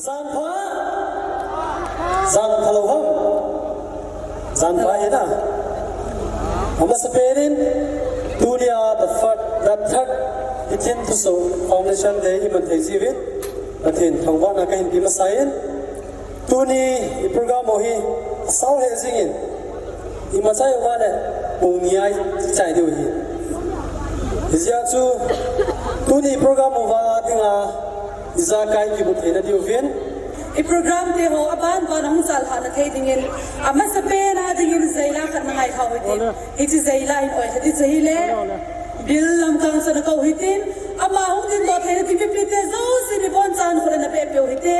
Gian Phá Gian Khaloham Gian Phá Ina Amma Saperin Dunia the third Itin Tuso Foundation Day Iman Tezivit Atin Thangwana Kahin Pima Sayin Tuni Iprogram Mohi Sao Hezingin Imasay Wane Bungyay Chai Diwi Iziatsu Tuni Program Mova Dinga Izakai Kibutena Diovin program de ho aban banang sal hana thadingin ama sapena dingin zaila kharna ngai khawite iti zaila in oi hadi zahile bil lam kan sana ko hitin ama hudin do thene tipi plite zo sini bon chan khurena pe pe hite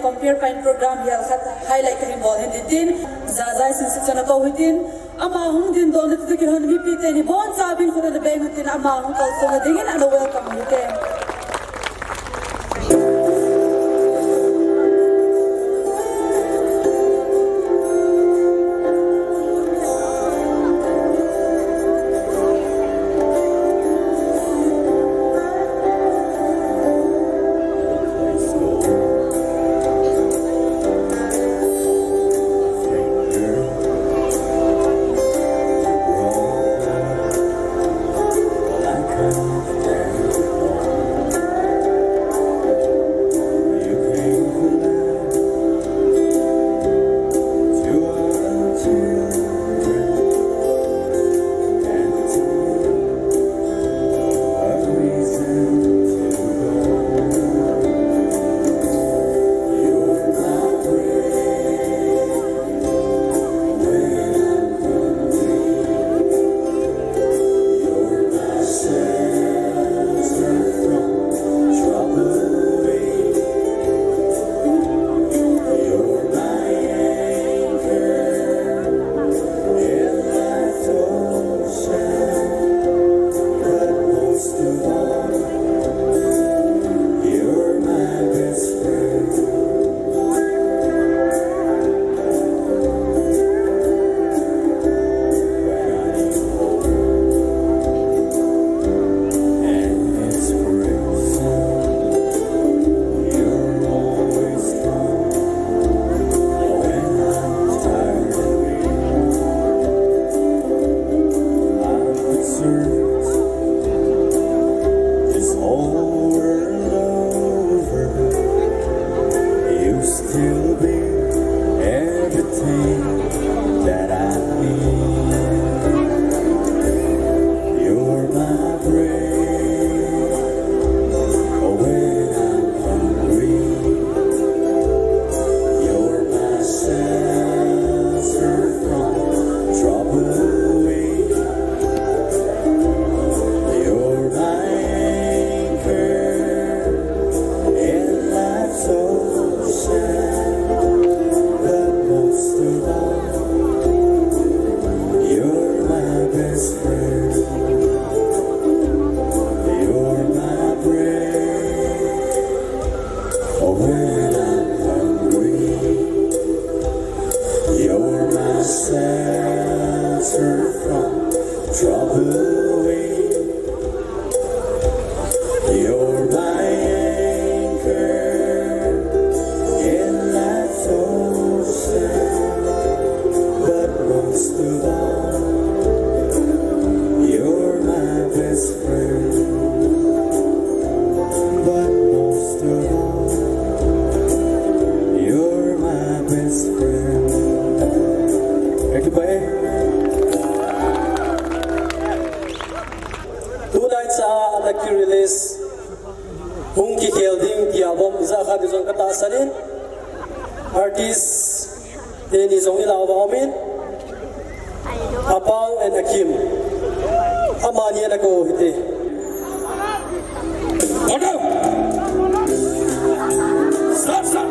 compare kind program ya khat highlight kahin bol hin din zazai sin sin na ko hitin ama hung din don at tikir hon mi pite ni bon sabin ko na beng tin ama hung kalso na dingin ano welcome hite Artists in Izong Ilaw Baumin, Apang and Akim. Amani na ko hiti. Order! Stop, stop!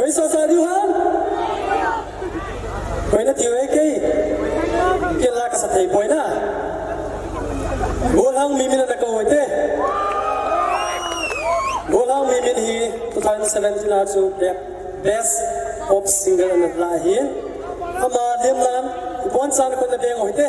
Oi sa diu han. Oi na tiu e kei. Kila ka sa thei poi na. Bolang mimin na ko hoite. Bolang mimin hi 2017 na chu best pop singer na lahi. Ama limlan bon san ko na beng hoite.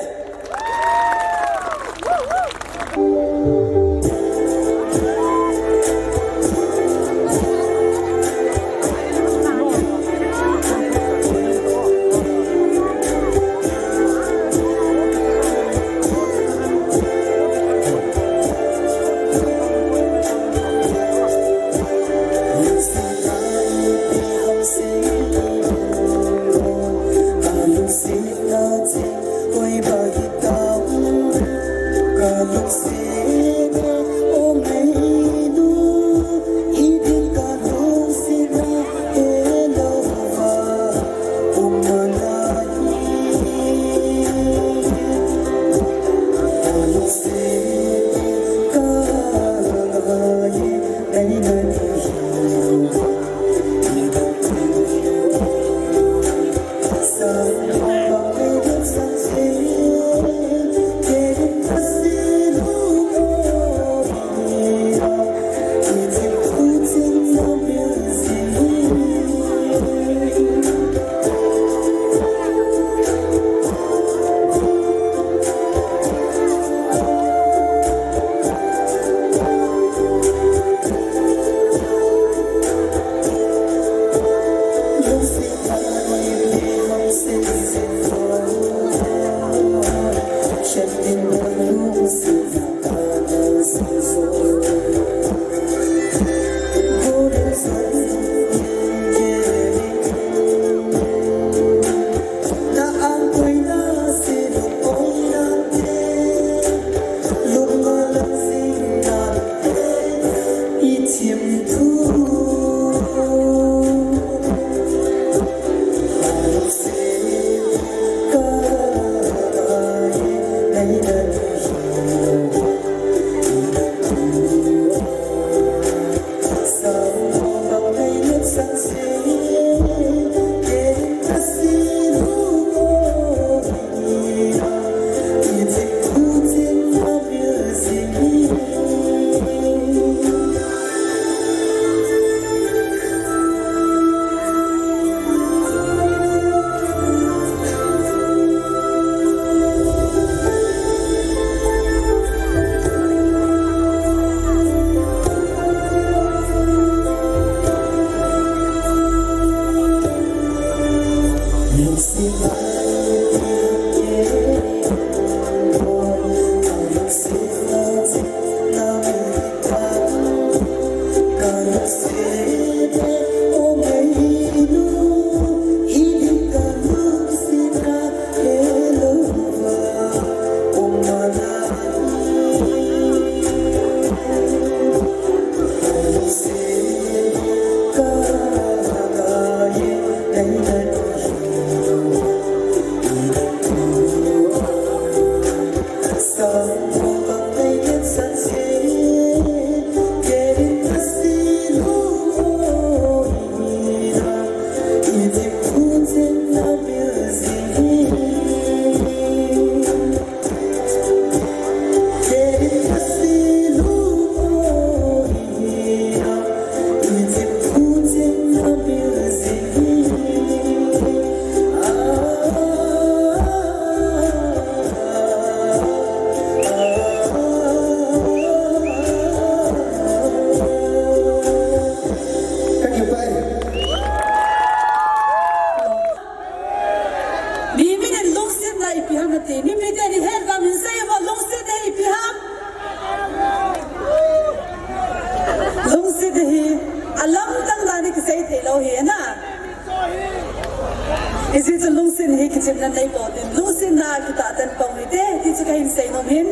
Is it a lungsin he kitchen na nay potin lungsin na kita tan pangite ti chukahin say nomin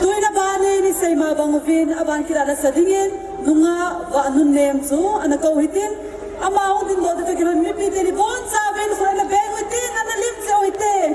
tuina bani ni say mabangovin aban kirala sa dingin nunga wa anun nem chu anakaw hitin amao din do ta kiran mi pite ni bon saben khura na beng hitin analim sa hitin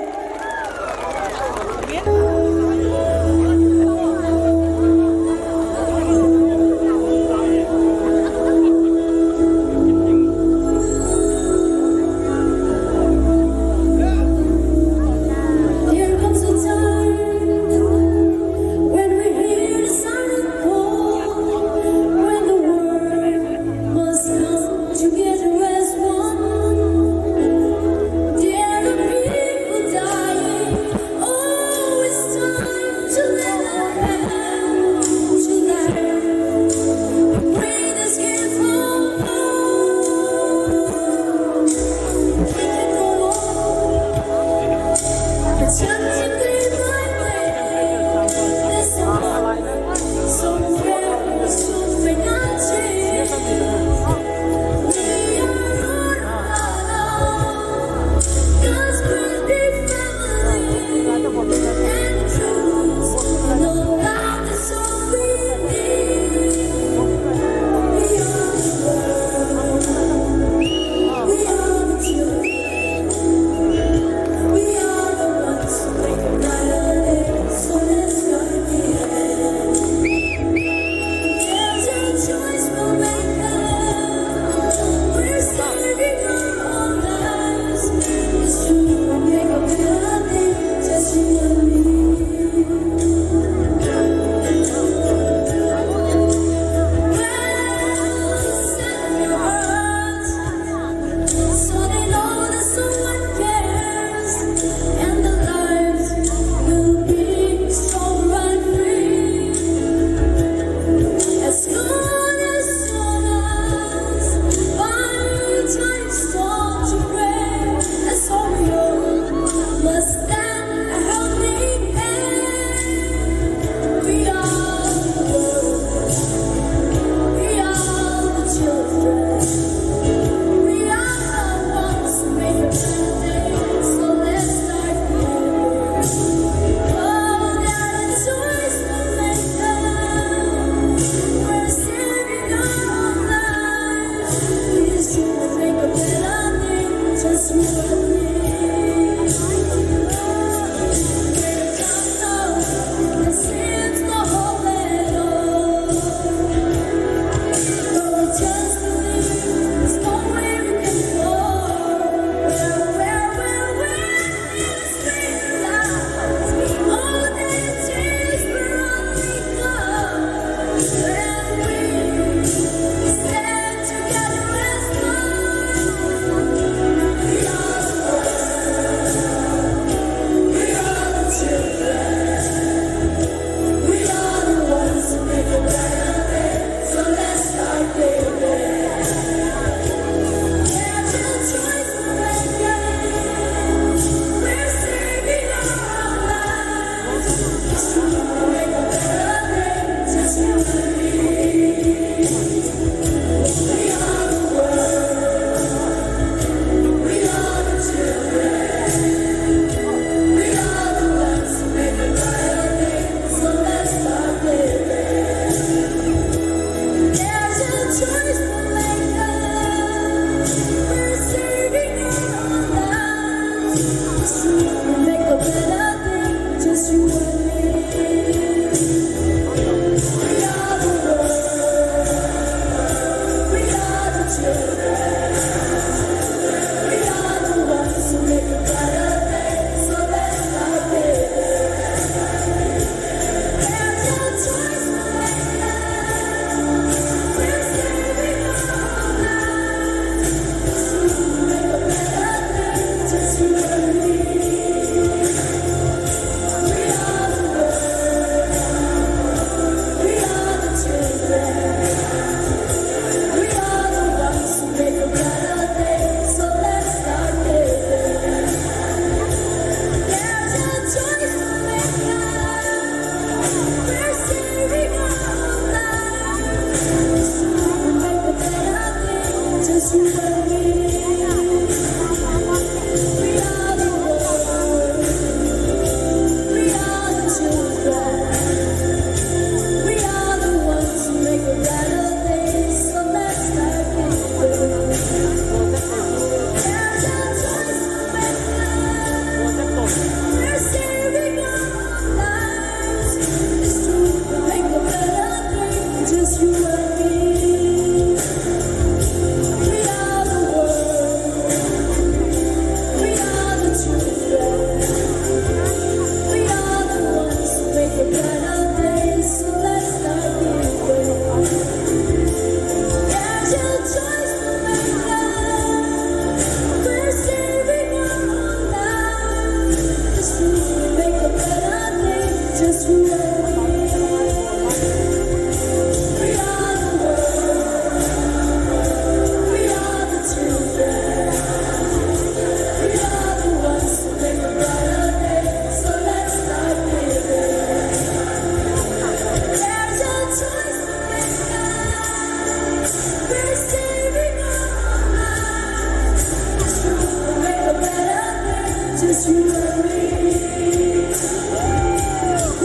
just you and me.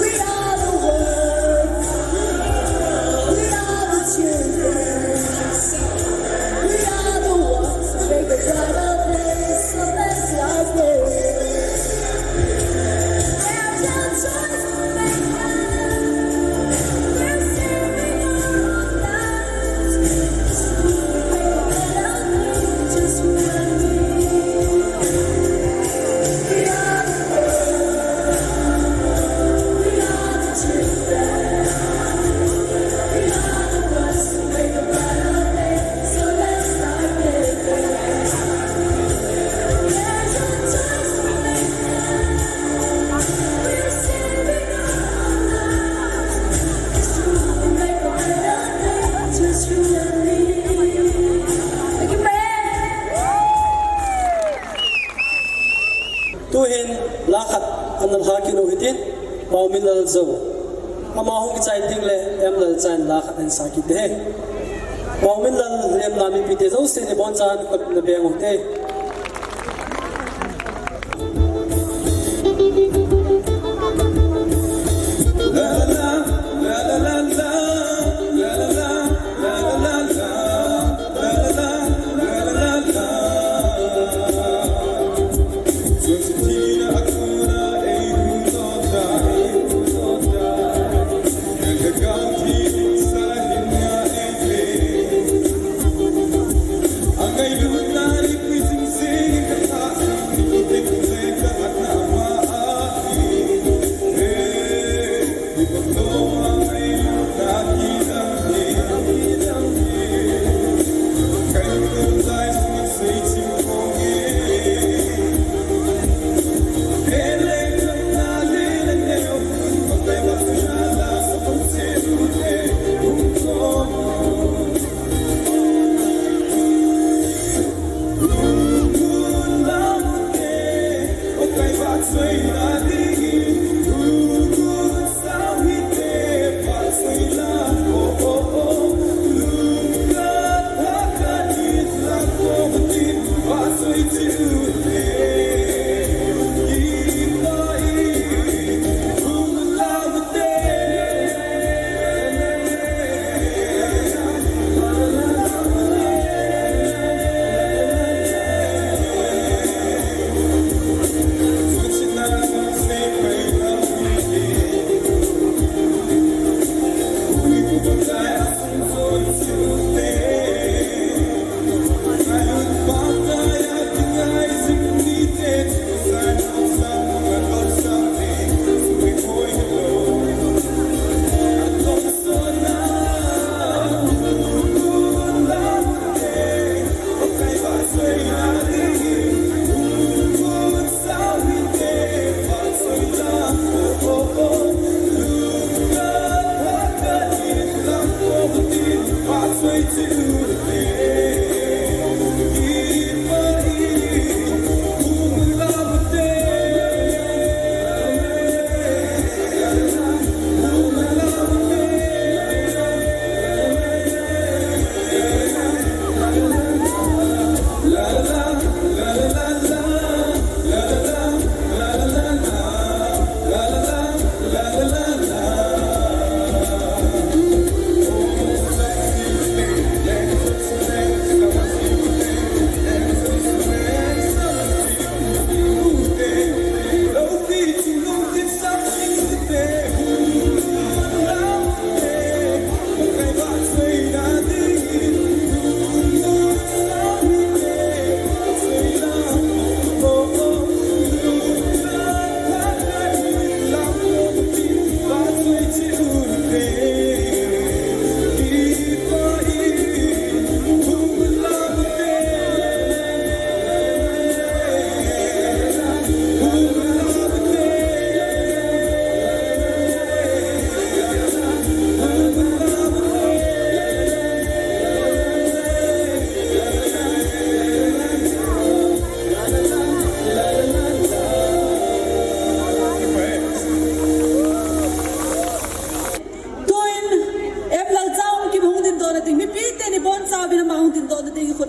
We are the world. We are the children. We are the ones who make a brighter place, so let's start there. There's no choice to make now. We're saving our own lives. Just you and me. We are the world. We are the children. We are the ones who make a brighter place, so let's start there. There's no choice to make now. We're saving our own lives. Just you make a brighter place, just you and me. Thank you, man. tuhin lakat anal hakin uhitin paumin lal zo amahung chai ting le em lal chan lakat an sakit he paumin lal lem nami pite zo se ne bon chan kot na beng hote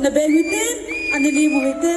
na bengitin, anili mo ite.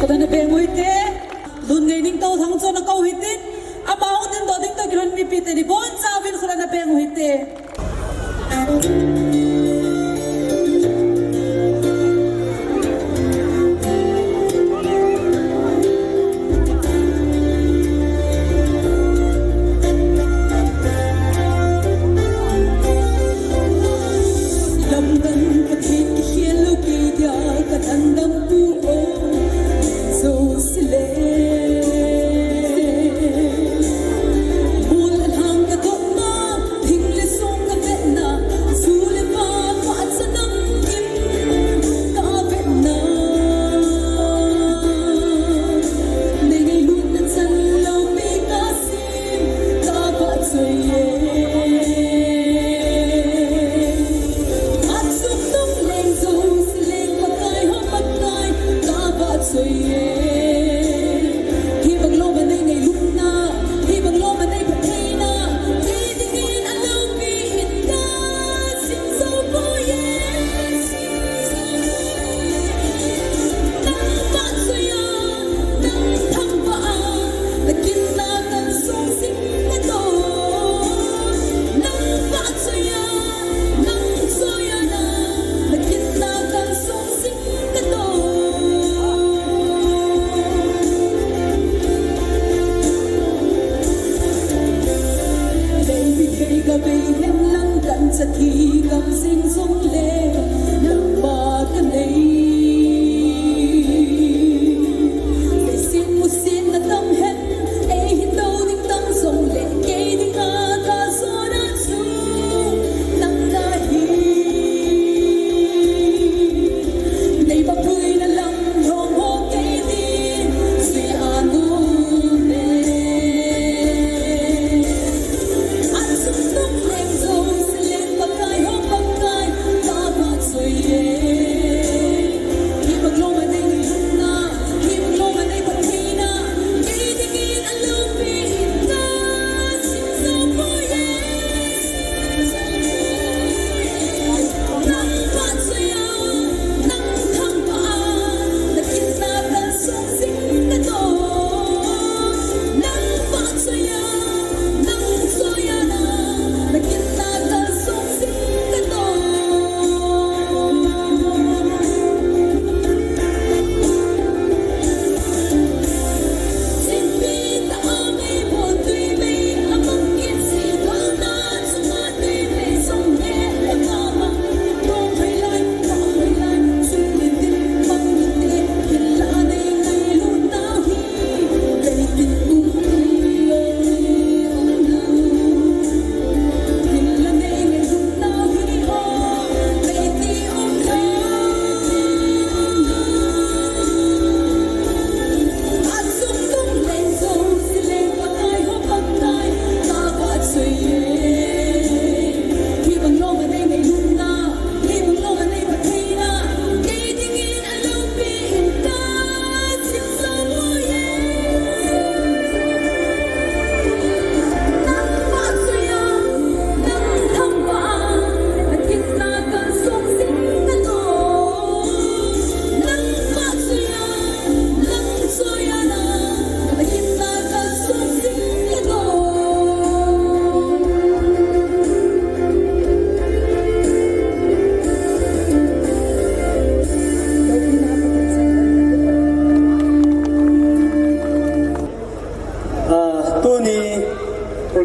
Kadang beng hoite, dun gaining tau thang chon na kau hitin, amao din do ding to giron mi pite ni bon sa vin khura na beng hoite. Hang ka to na, thing le song ka na, sule pa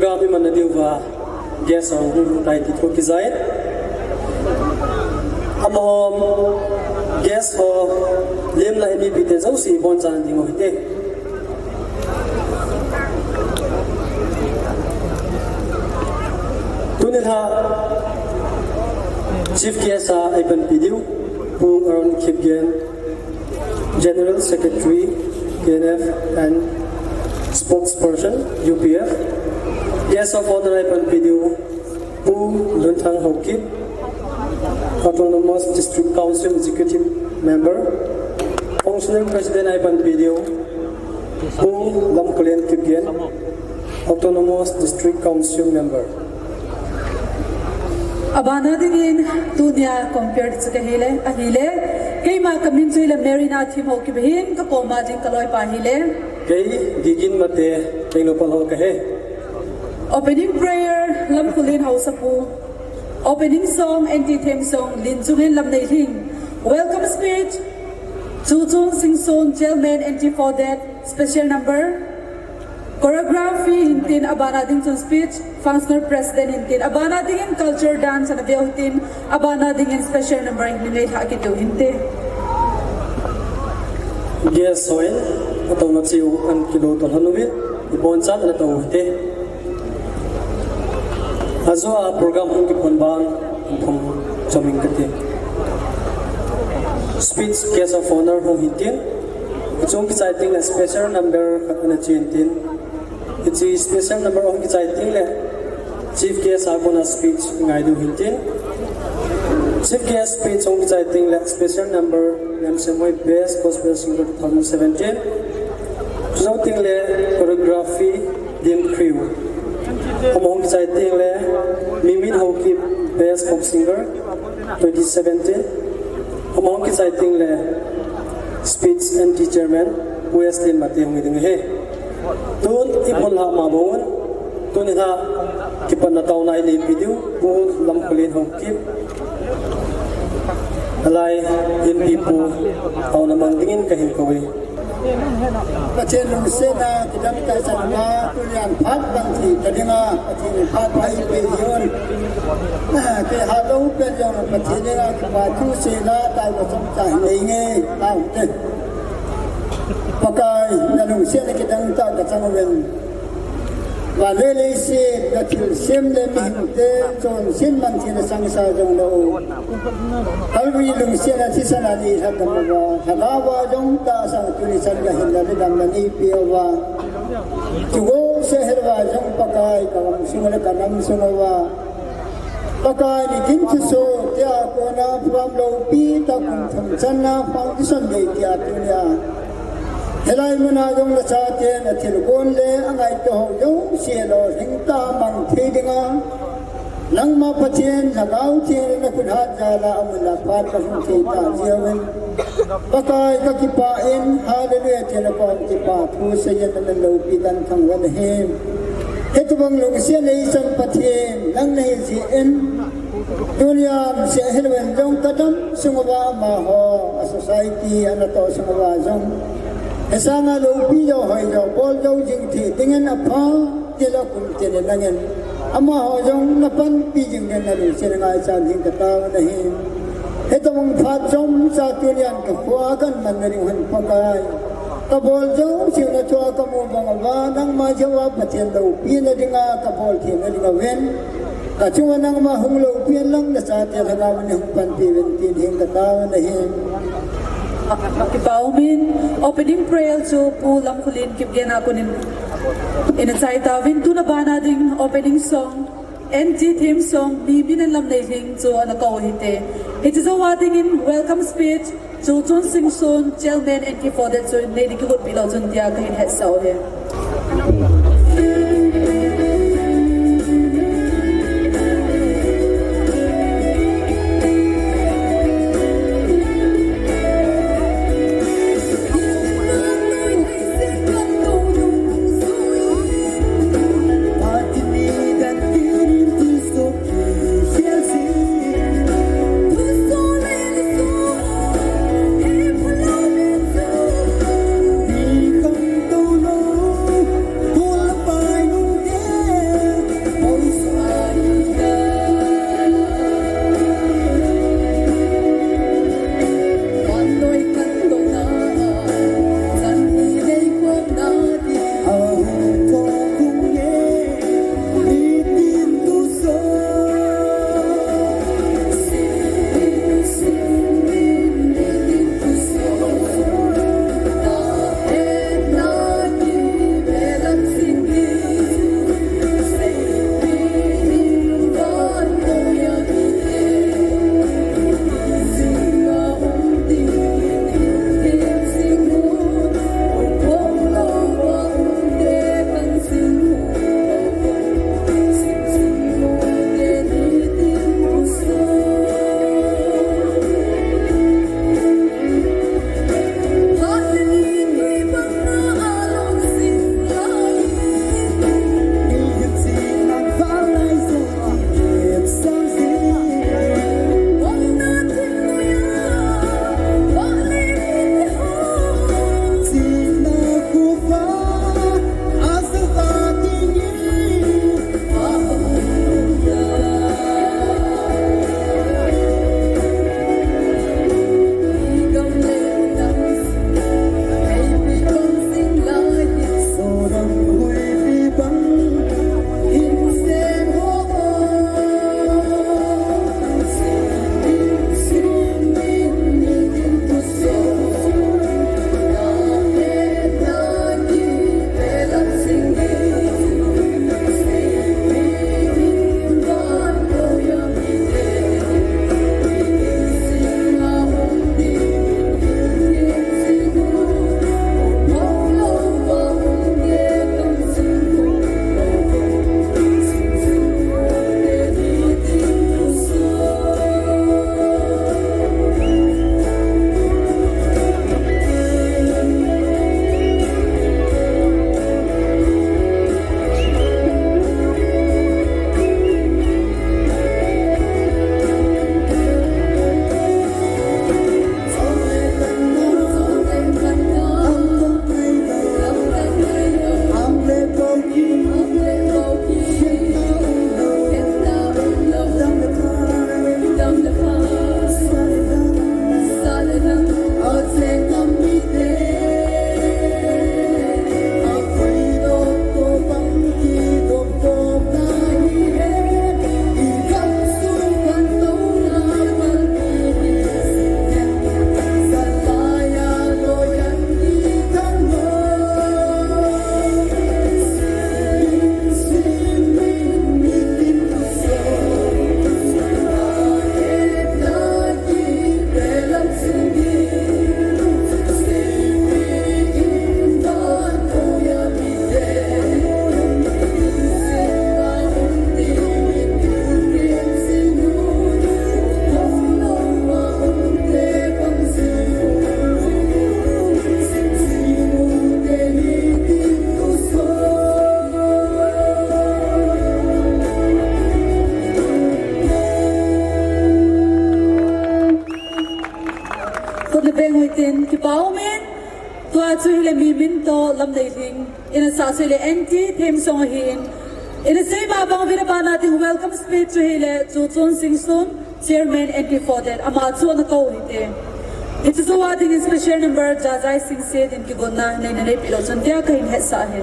program in Manadiva, guest on Room 92 Kizain. Amahom, guest for Lim La Emi Pitezo, si Bonzan Dingohite. Tunilha Chief Guest Ivan Pidiu, Pung Aaron Kipgen, General Secretary, KNF and Spokesperson, UPF. Guest of Honor Ivan Pidiu, Pung Luntang Hokip, Autonomous District Council Executive Member, Functional President Ivan Pidiu, Pung Lamkulen Kipgen, Autonomous District Council Member. Abana dingin dunia compared sa kahile ahile kay ma kamin sa ila Marina team ho kibihin ka koma ding kaloy pahile kay gigin mate kay lopal ho kahe opening prayer lam kulin ho sa pu opening song and theme song lin jungin lam nei hing welcome speech Chuzung Sing Son Chairman and for that special number choreography hintin abana ding sun speech functional president hintin abana ding in culture dance and hintin abana ding in special number hintin hakito hinte yes soil atau na siu an kilo to hanubit ipon sa na to hite azo a program hong kipon bang thom choming kate speech guest of honor hong hintin chung exciting a special number na hintin it's a special number of exciting le chief guest abona speech ngai du hintin chief guest speech on exciting le special number nam semoi best gospel singer 2017 shouting le choreography dim crew among exciting le mimin hoki best pop singer 2017 among exciting le speech and teacher man Wesley Matthew ngiding he Tun ipon ha mabon tun ha kipan na taw na ile video po lam kulin hong kip alay in pipo taw na mangdingin kahin kawi Pachin lung sena kidam kai sanma tulian phat bang thi kadinga pachin phat pai pe yon ke halo pe yon pachin nga ba thu sena tai ba sam chai nei nge tao te pakai nalung sena kidang ta ka changwen và lê lê xe đã chịu xem lên mình tế chọn xem bằng thiên sang sa trong đâu al vi lung xe là chỉ sang là đi sang tầm và thà vào trong ta sang tu đi sang cái hình là đam là đi bia và chú cô sẽ hết vào trong pakai cầm sung là cầm sung và pakai đi kín chú số tia cô na from lâu pi ta cùng thầm chân na foundation để tia tu nia Helai mana jong la cha te na thil kon le angai to ho jong se lo hing ta mang the dinga nang ma patien la gau che na kun hat ja la am la pat ka hung the ta jiawen pakai ka ki pa in hallelujah te na kon ki pa thu se yen na lo pi dan khang wan he he tu bang lo se le sang patien nang nei ji en dunia se helwen jong kadam sungwa ma ho a society ana to sungwa jong Esanga lo pijo hoi jo bol jo jing thi dingen apa tela kum tele langen ama ho jong na pan pi jing gen na lu se ngai sa jing ka ta na hi hetomong phat jom sa tulian ka khwa kan man na ring han pakai ka bol jo siu na chwa ka mo bang wa nang ma jawa patien lo pi na dinga ka bol thi na dinga wen ka chuwa nang ma hung lo pi lang na sa te la ni hung pan pi wen tin hing ka ta na hi Kipaumin opening prayer to pulang kulin kipgen ako nin inasay tawin tu na ba nating opening song and theme song bibi ng lam naihing to anakawahite it is a wedding in welcome speech to Chun Sing Son Chairman and for that so lady kikot bilaw chun tiya kahin het sa uli mi minto lam dei thing in a sa sele anti them song hin in a say ba bang vira ba nating welcome speech to hele chu chon sing sun chairman anti for that ama chu na ko hite it is a wording in special number jajai sing said in ki gonna nei nei pilo chon tia kain he sa he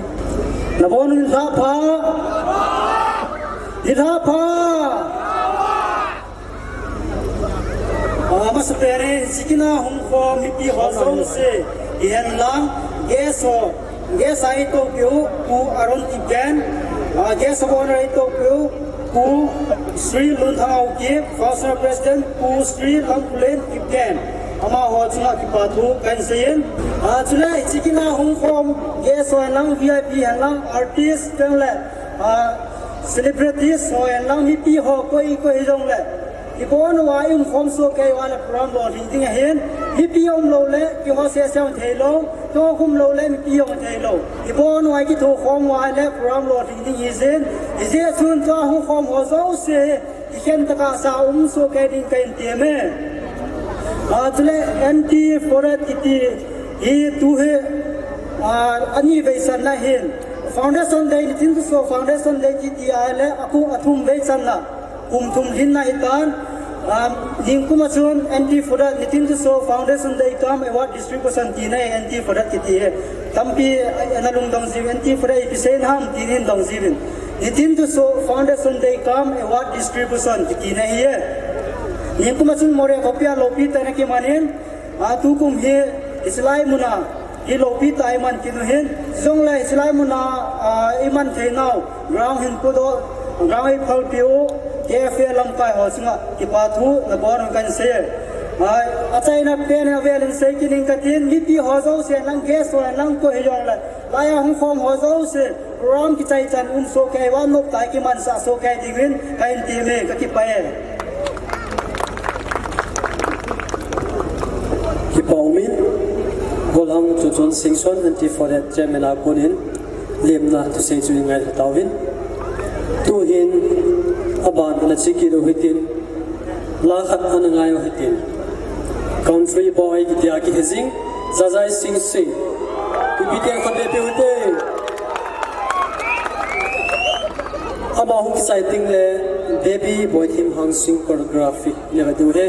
na bon in tha pha itha pha mas pere sikina hum ko mi pi ho so se ihan lang ges ai to kyu ku aron ti gan ges owner ai to kyu ku Sri Lunthau ki Council President ku Sri Lampulen ki gan ama ho chunga ki pathu kan sein chule sikina hum ko ges o lang VIP han lang artist tang le celebrities so lang mi pi ho koi jong le ibon wa khom so ke wala program lo ding hen mi pi lo le ki ho se sang thei lo to khum lo le mi pi thei lo ibon wa ki tho khom wa le program lo ding isen ise chun cha hu khom ho so se ikhen ta ka sa so ke ding kain te me atle anti forat iti hi tu he ani ve san na hen foundation dai tin so foundation dai ki ti ale aku athum ve san la thum hin na itan lingkuma chun anti forat nitin so foundation dai kam award distribution ti na anti forat ki ti he tampi analung dong ji anti forat ipisen ham tinin dong ji nitin so foundation dai kam award distribution ti na he lingkuma chun more kopia lopi ta na ki manen tu kum he islai muna hi lopi ta iman ki no hen zong lai islai muna iman theinau ground hin ko do ground ai phal piu KFA lampai ho chunga ki pathu na bon kan se achai na pen na vel se ki ning ka tin mi pi ho zo se nang ges ho nang ko he yong la ya hung khom ho zo se ram ki chai chan so ke wa nok tai ki man sa so ke dingin kain ti me ka ki pae ki paumin golang chu chon sing son anti for that gemela konin lemna to say chu ngai tawin tu hin aban na chiki do hitin la khat an ngai hitin country boy ki dia ki hezing zazai sing sing ki bitian ko de pe ama hu ki sighting le baby boy thim hang sing choreography le du he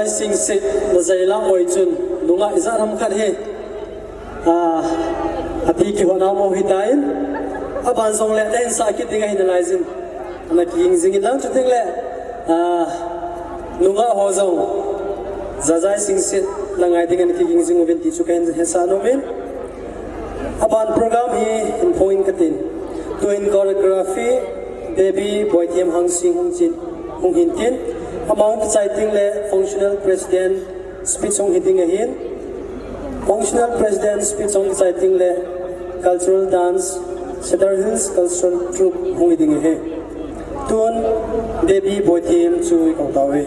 sing sit na zai lang oi chun lunga iza ram khat he athi ki hona mo hitain aban song le ten sa ki tinga hin lai jin na ki ing jing lang chu ting le lunga ho zong zazai sing sit langai ding an ki ing jing ven ti chu ken he sa no men aban program hi in point katin to in choreography baby boy team hang sing hung chin hung hin tin amount citing le functional president speech hung hitting hin functional president speech hung citing le cultural dance Cedar Hills cultural troupe hung hitting he tun baby boy team chu kong tawi